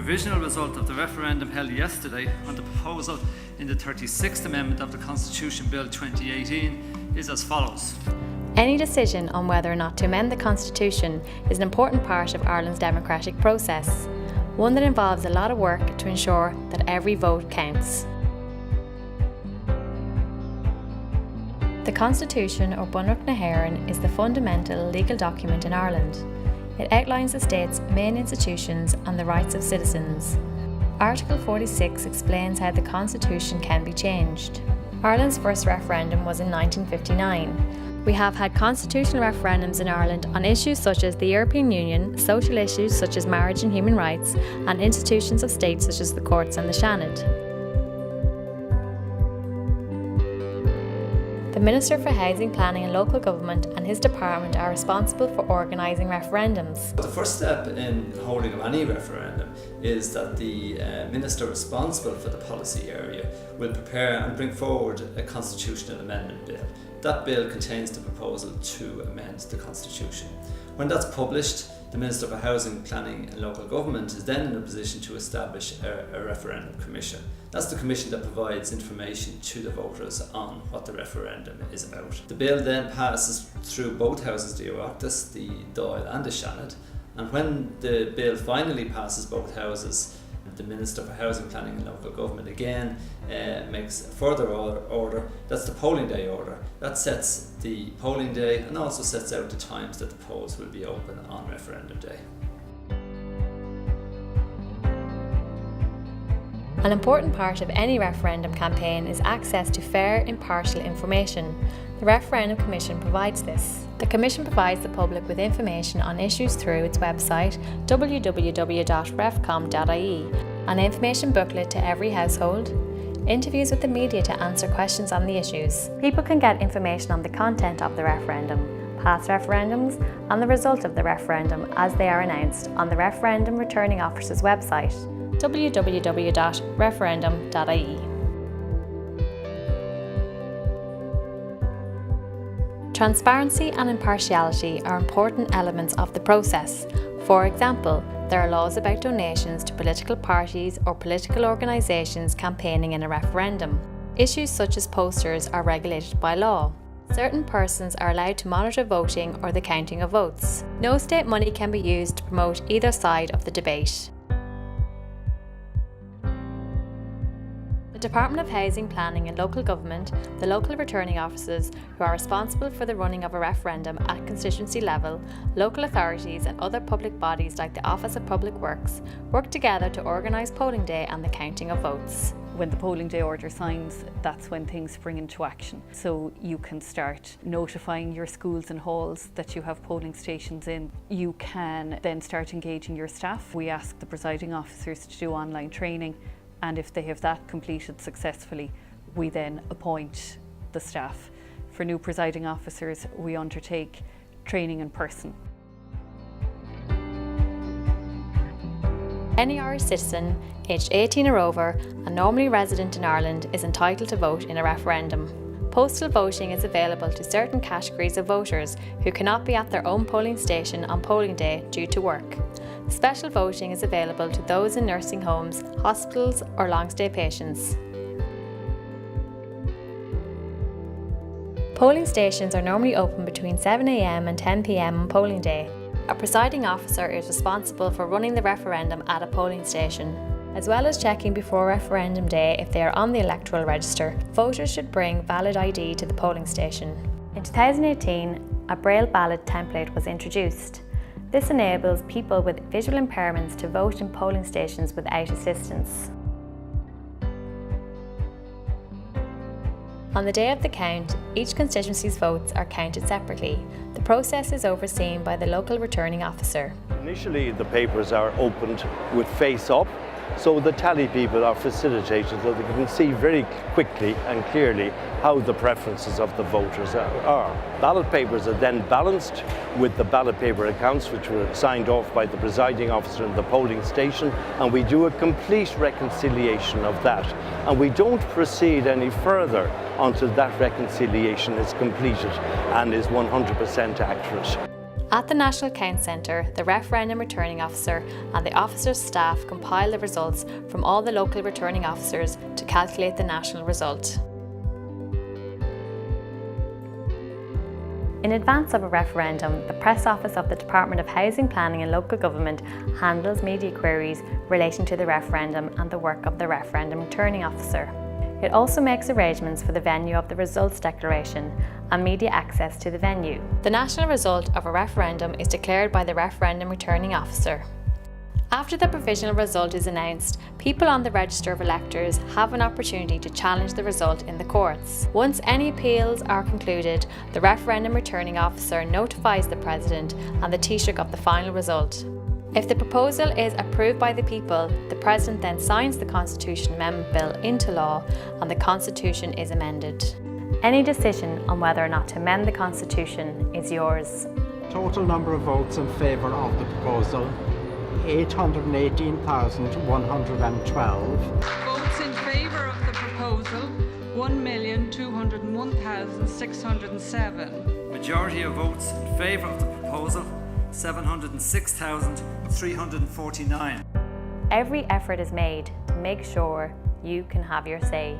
provisional result of the referendum held yesterday on the proposal in the 36th Amendment of the Constitution Bill 2018 is as follows. Any decision on whether or not to amend the Constitution is an important part of Ireland's democratic process, one that involves a lot of work to ensure that every vote counts. The Constitution, or Bunreacht na hÉireann, is the fundamental legal document in Ireland. It outlines the state's main institutions and the rights of citizens. Article 46 explains how the Constitution can be changed. Ireland's first referendum was in 1959. We have had constitutional referendums in Ireland on issues such as the European Union, social issues such as marriage and human rights, and institutions of state such as the courts and the Seanad. The Minister for Housing, Planning and Local Government and his department are responsible for organising referendums. The first step in holding of any referendum is that the Minister responsible for the policy area will prepare and bring forward a constitutional amendment bill. That bill contains the proposal to amend the Constitution. When that's published, the Minister for Housing, Planning and Local Government is then in a position to establish a referendum commission. That's the commission that provides information to the voters on what the referendum is about. The bill then passes through both houses, the Oireachtas, the Dáil and the Seanad, and when the bill finally passes both houses, the Minister for Housing, Planning and Local Government again makes a further order. That's the polling day order. That sets the polling day and also sets out the times that the polls will be open on referendum day. An important part of any referendum campaign is access to fair, impartial information. The Referendum Commission provides this. The Commission provides the public with information on issues through its website www.refcom.ie, an information booklet to every household, interviews with the media to answer questions on the issues. People can get information on the content of the referendum, past referendums, and the result of the referendum as they are announced on the Referendum Returning Officer's website, www.referendum.ie. Transparency and impartiality are important elements of the process. For example, there are laws about donations to political parties or political organisations campaigning in a referendum. Issues such as posters are regulated by law. Certain persons are allowed to monitor voting or the counting of votes. No state money can be used to promote either side of the debate. The Department of Housing, Planning and Local Government, the local returning officers who are responsible for the running of a referendum at constituency level, local authorities and other public bodies like the Office of Public Works work together to organise polling day and the counting of votes. When the polling day order signs, that's when things spring into action. So you can start notifying your schools and halls that you have polling stations in. You can then start engaging your staff. We ask the presiding officers to do online training, and if they have that completed successfully, we then appoint the staff. For new presiding officers, we undertake training in person. Any Irish citizen, aged 18 or over, and normally resident in Ireland is entitled to vote in a referendum. Postal voting is available to certain categories of voters who cannot be at their own polling station on polling day due to work. Special voting is available to those in nursing homes, hospitals or long-stay patients. Polling stations are normally open between 7 a.m. and 10 p.m. on polling day. A presiding officer is responsible for running the referendum at a polling station. As well as checking before referendum day if they are on the electoral register, voters should bring valid ID to the polling station. In 2018, a Braille ballot template was introduced. This enables people with visual impairments to vote in polling stations without assistance. On the day of the count, each constituency's votes are counted separately. The process is overseen by the local returning officer. Initially, the papers are opened with face up, so the tally people are facilitated so they can see very quickly and clearly how the preferences of the voters are. Ballot papers are then balanced with the ballot paper accounts, which were signed off by the presiding officer in the polling station, and we do a complete reconciliation of that. And we don't proceed any further until that reconciliation is completed and is 100% accurate. At the National Count Centre, the referendum returning officer and the officer's staff compile the results from all the local returning officers to calculate the national result. In advance of a referendum, the Press Office of the Department of Housing, Planning and Local Government handles media queries relating to the referendum and the work of the referendum returning officer. It also makes arrangements for the venue of the results declaration and media access to the venue. The national result of a referendum is declared by the referendum returning officer. After the provisional result is announced, people on the register of electors have an opportunity to challenge the result in the courts. Once any appeals are concluded, the referendum returning officer notifies the President and the Taoiseach of the final result. If the proposal is approved by the people, the President then signs the Constitution Amendment Bill into law and the Constitution is amended. Any decision on whether or not to amend the Constitution is yours. Total number of votes in favour of the proposal, 818,112. Votes in favour of the proposal, 1,201,607. Majority of votes in favour of the proposal, 706,349. Every effort is made to make sure you can have your say.